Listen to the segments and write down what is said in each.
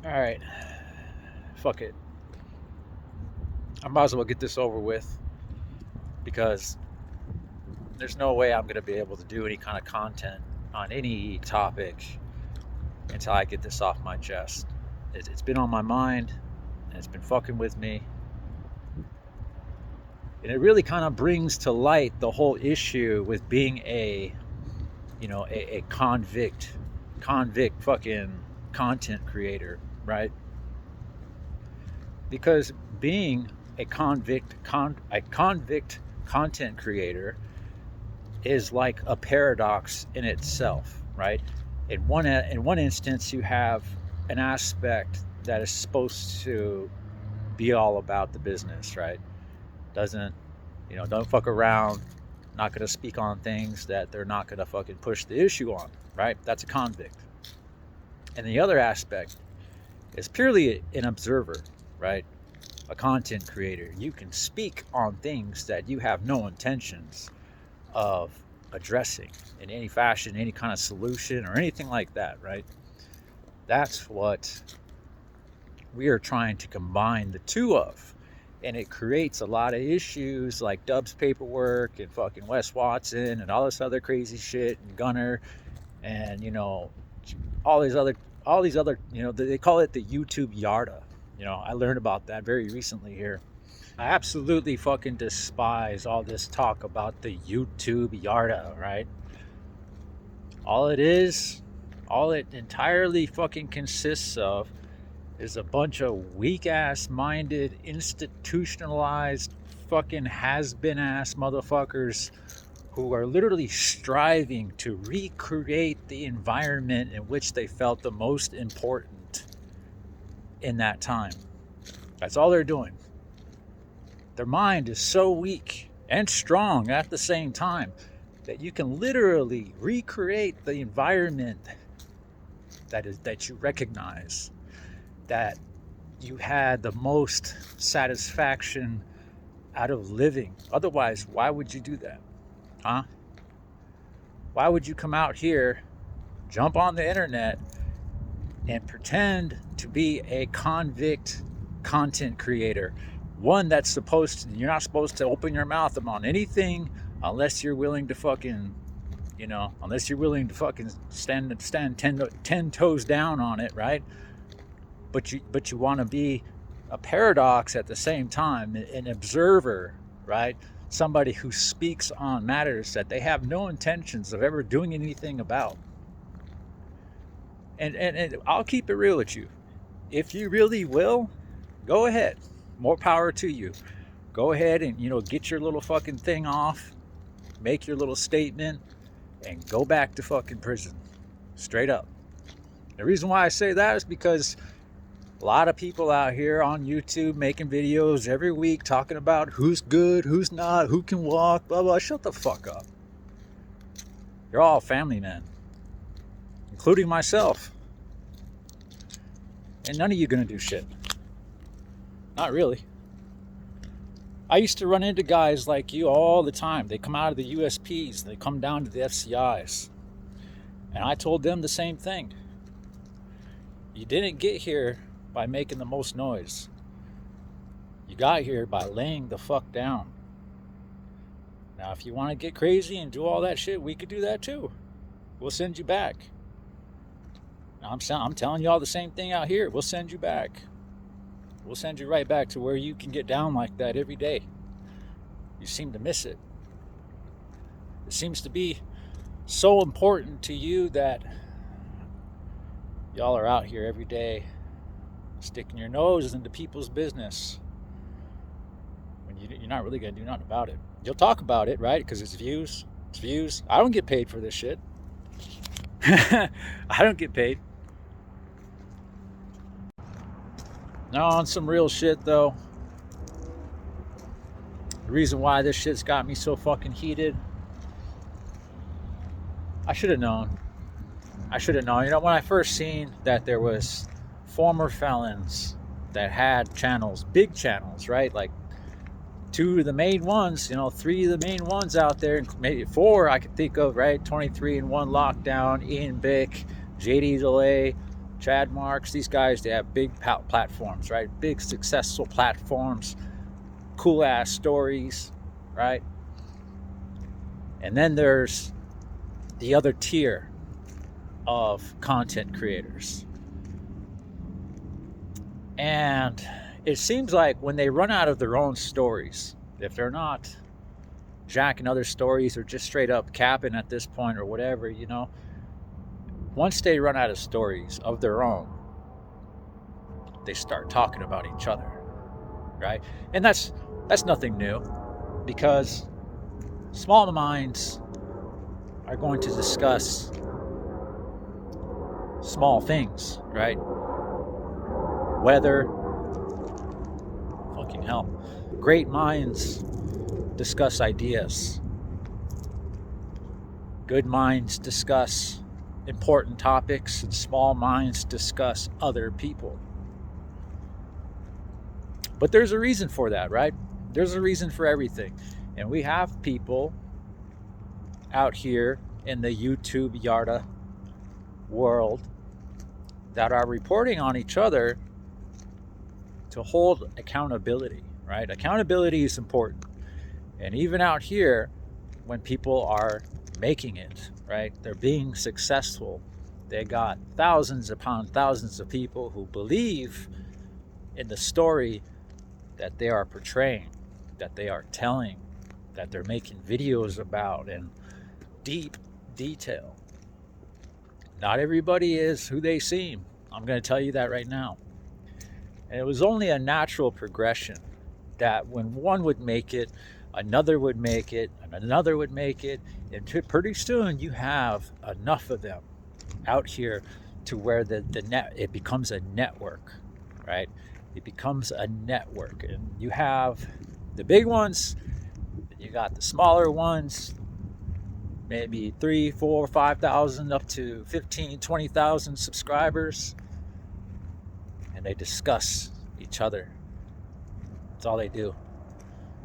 All right, fuck it. I might as well get this over with because there's no way I'm gonna be able to do any kind of content on any topic until I get this off my chest. It's been on my mind and it's been fucking with me, and it really kind of brings to light the whole issue with being a convict fucking content creator, right? Because being a convict content creator is like a paradox in itself, right? In one instance, you have an aspect that is supposed to be all about the business, right? Doesn't don't fuck around. Not going to speak on things that they're not going to fucking push the issue on, right? That's a convict. And the other aspect is purely an observer, right? A content creator. You can speak on things that you have no intentions of addressing in any fashion, any kind of solution or anything like that, right? That's what we are trying to combine the two of. And it creates a lot of issues like Dub's paperwork and fucking Wes Watson and all this other crazy shit and Gunner and all these other they call it the YouTube Yarda. I learned about that very recently here. I absolutely fucking despise all this talk about the YouTube Yarda, right? All it entirely fucking consists of is a bunch of weak-ass minded, institutionalized, fucking has-been ass motherfuckers who are literally striving to recreate the environment in which they felt the most important in that time. That's all they're doing. Their mind is so weak and strong at the same time that you can literally recreate the environment that you recognize, that you had the most satisfaction out of living. Otherwise, why would you do that? Huh? Why would you come out here, jump on the internet, and pretend to be a convict content creator? One that's you're not supposed to open your mouth about anything unless you're willing to fucking, stand 10 toes down on it, right? But you want to be a paradox at the same time, an observer, right? Somebody who speaks on matters that they have no intentions of ever doing anything about. And I'll keep it real with you. If you really will, go ahead. More power to you. Go ahead and get your little fucking thing off, make your little statement, and go back to fucking prison. Straight up. The reason why I say that is because a lot of people out here on YouTube making videos every week talking about who's good, who's not, who can walk, blah, blah. Shut the fuck up. You're all family men, including myself. And none of you gonna do shit. Not really. I used to run into guys like you all the time. They come out of the USPs, they come down to the FCIs. And I told them the same thing. You didn't get here by making the most noise. You got here by laying the fuck down. Now, if you want to get crazy and do all that shit, we could do that too. We'll send you back. Now, I'm telling you all the same thing out here. We'll send you back. We'll send you right back to where you can get down like that every day. You seem to miss it. It seems to be so important to you that y'all are out here every day sticking your nose into people's business when you're not really going to do nothing about it. You'll talk about it, right? Because it's views. It's views. I don't get paid for this shit. I don't get paid. Now, on some real shit, though, the reason why this shit's got me so fucking heated, I should have known. When I first seen that there was former felons that had channels, big channels, right? Like two of the main ones, three of the main ones out there, maybe four I could think of, right? 23 and 1 Lockdown, Ian Bick, JD DeLay, Chad Marks, these guys, they have big platforms, right? Big successful platforms, cool ass stories, right? And then there's the other tier of content creators. And it seems like when they run out of their own stories, if they're not jacking other stories or just straight up capping at this point or whatever, once they run out of stories of their own, they start talking about each other, right? And that's nothing new, because small minds are going to discuss small things, right? Weather, fucking hell. Great minds discuss ideas. Good minds discuss important topics, and small minds discuss other people. But there's a reason for that, right? There's a reason for everything. And we have people out here in the YouTube Yarda world that are reporting on each other to hold accountability, right? Accountability is important. And even out here, when people are making it, right? They're being successful. They got thousands upon thousands of people who believe in the story that they are portraying, that they are telling, that they're making videos about in deep detail. Not everybody is who they seem. I'm going to tell you that right now. And it was only a natural progression that when one would make it, another would make it, and another would make it, and pretty soon you have enough of them out here to where it becomes a network, right? It becomes a network, and you have the big ones, you got the smaller ones, maybe 3, 4, 5,000 up to 15, 20,000 subscribers, and they discuss each other. That's all they do.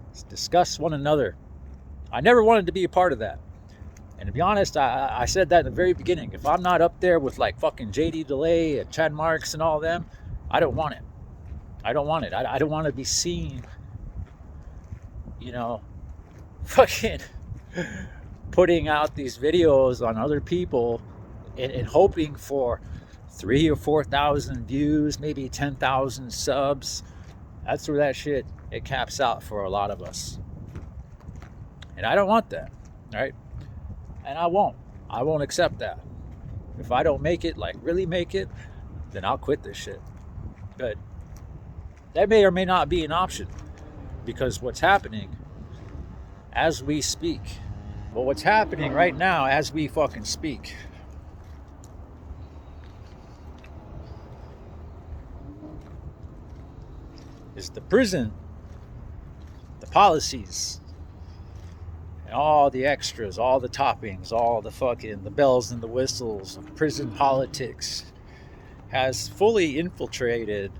It's discuss one another. I never wanted to be a part of that. And to be honest, I said that in the very beginning. If I'm not up there with like fucking JD DeLay and Chad Marks and all them, I don't want it. I don't want it. I don't want to be seen, fucking putting out these videos on other people and hoping for 3,000 or 4,000 views, maybe 10,000 subs. That's where that shit, it caps out for a lot of us. And I don't want that, right? And I won't accept that. If I don't make it, like really make it, then I'll quit this shit. But that may or may not be an option, because what's happening as we speak, what's happening right now as we fucking speak, is the prison, the policies, and all the extras, all the toppings, all the fucking the bells and the whistles of prison politics has fully infiltrated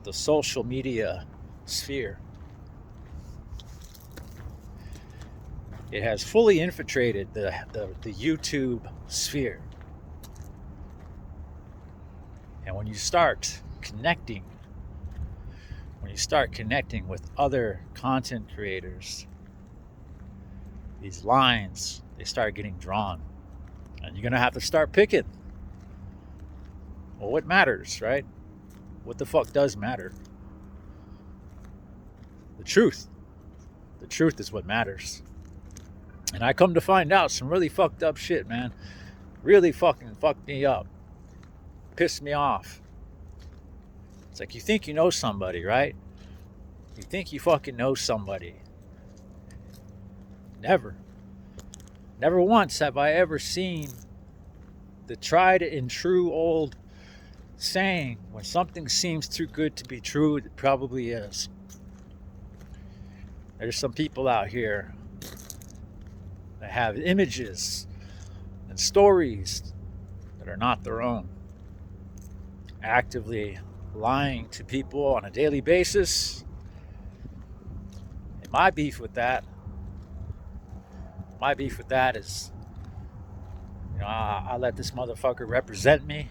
the social media sphere. It has fully infiltrated the YouTube sphere. And when you start connecting with other content creators, these lines, they start getting drawn. And you're going to have to start picking. Well, what matters, right? What the fuck does matter? The truth. The truth is what matters. And I come to find out some really fucked up shit, man. Really fucking fucked me up. Pissed me off. It's like, you think you know somebody, right? You think you fucking know somebody. Never. Never once have I ever seen the tried and true old saying, when something seems too good to be true, it probably is. There's some people out here that have images and stories that are not their own, actively lying to people on a daily basis. And my beef with that is, I let this motherfucker represent me.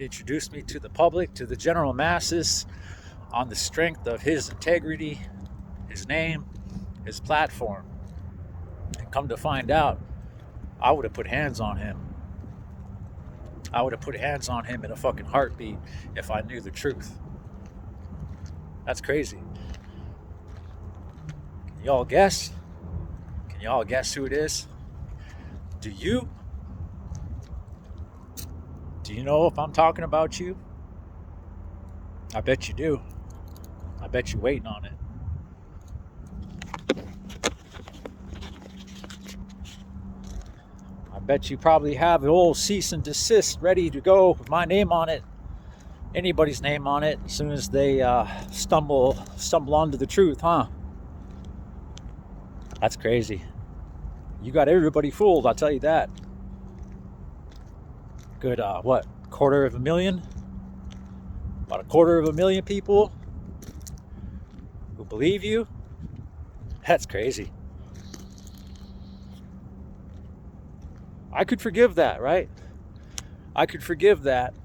introduce me to the public, to the general masses, on the strength of his integrity, his name, his platform. And come to find out, I would have put hands on him. I would have put hands on him in a fucking heartbeat if I knew the truth. That's crazy. Can y'all guess? Can y'all guess who it is? Do you? Do you know if I'm talking about you? I bet you do. I bet you're waiting on it. I bet you probably have the old cease and desist ready to go with my name on it. Anybody's name on it as soon as they stumble onto the truth, huh? That's crazy. You got everybody fooled, I'll tell you that. Good, what, quarter of a million? About a quarter of a million people who believe you? That's crazy. I could forgive that, right? I could forgive that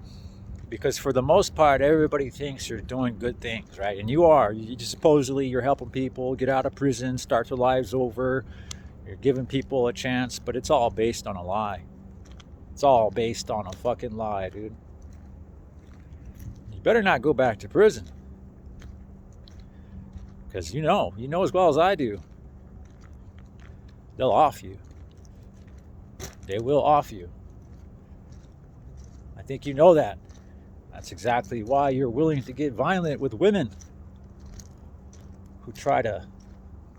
because for the most part, everybody thinks you're doing good things, right? And you are. Supposedly, you're helping people get out of prison, start their lives over. You're giving people a chance, but it's all based on a lie. It's all based on a fucking lie, dude. You better not go back to prison. Because you know as well as I do, they'll off you. They will off you. I think you know that. That's exactly why you're willing to get violent with women who try to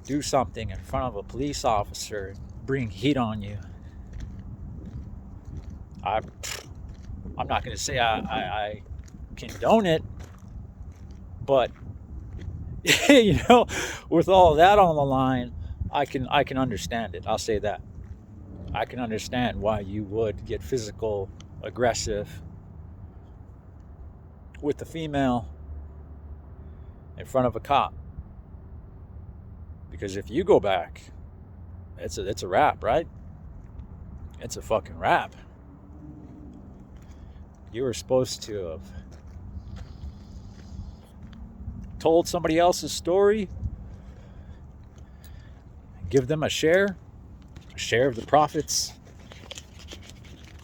do something in front of a police officer and bring heat on you. I'm not going to say I condone it, but with all that on the line, I can understand it. I'll say that. I can understand why you would get physical, aggressive with the female in front of a cop. Because if you go back, it's a wrap, right? It's a fucking wrap. You were supposed to have told somebody else's story, give them a share of the profits,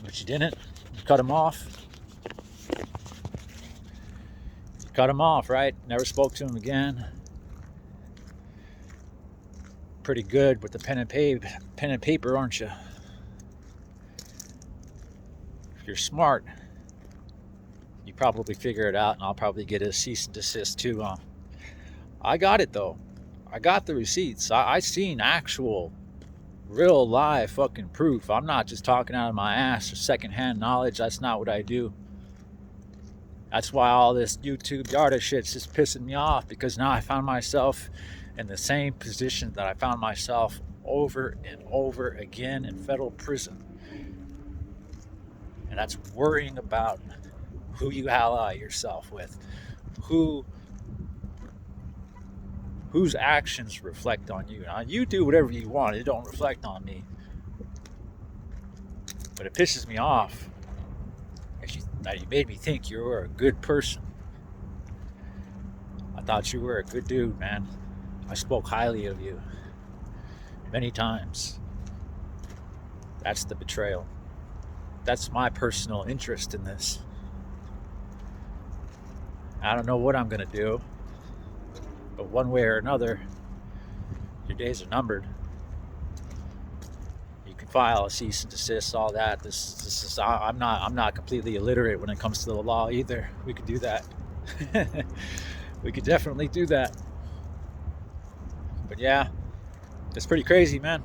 but you didn't. You cut them off. You cut them off, right? Never spoke to him again. Pretty good with the pen and paper, aren't you? If you're smart, you probably figure it out, and I'll probably get a cease and desist too. I got it though. I got the receipts. I seen actual, real live fucking proof. I'm not just talking out of my ass or secondhand knowledge. That's not what I do. That's why all this YouTube Yarda shit's just pissing me off, because now I found myself in the same position that I found myself over and over again in federal prison. And that's worrying about who you ally yourself with, whose actions reflect on you. Now, you do whatever you want. It don't reflect on me. But it pisses me off that you made me think you were a good person. I thought you were a good dude, man. I spoke highly of you many times. That's the betrayal. That's my personal interest in this. I don't know what I'm going to do, but one way or another, your days are numbered. You can file a cease and desist, all that. This is. I'm not completely illiterate when it comes to the law either. We could do that. We could definitely do that. But yeah, it's pretty crazy, man.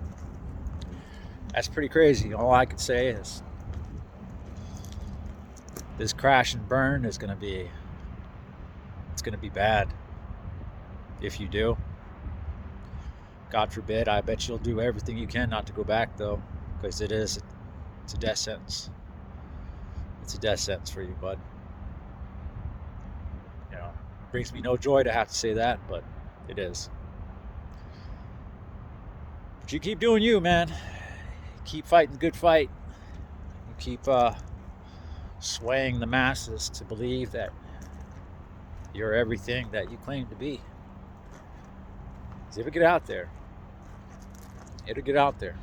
That's pretty crazy. All I could say is this crash and burn is going to be. It's going to be bad if you do. God forbid. I bet you'll do everything you can not to go back, though, because it's a death sentence. It's a death sentence for you, bud. Brings me no joy to have to say that, but it is. But you keep doing you, man. Keep fighting the good fight. You keep swaying the masses to believe that you're everything that you claim to be. 'Cause it'll get out there. It'll get out there.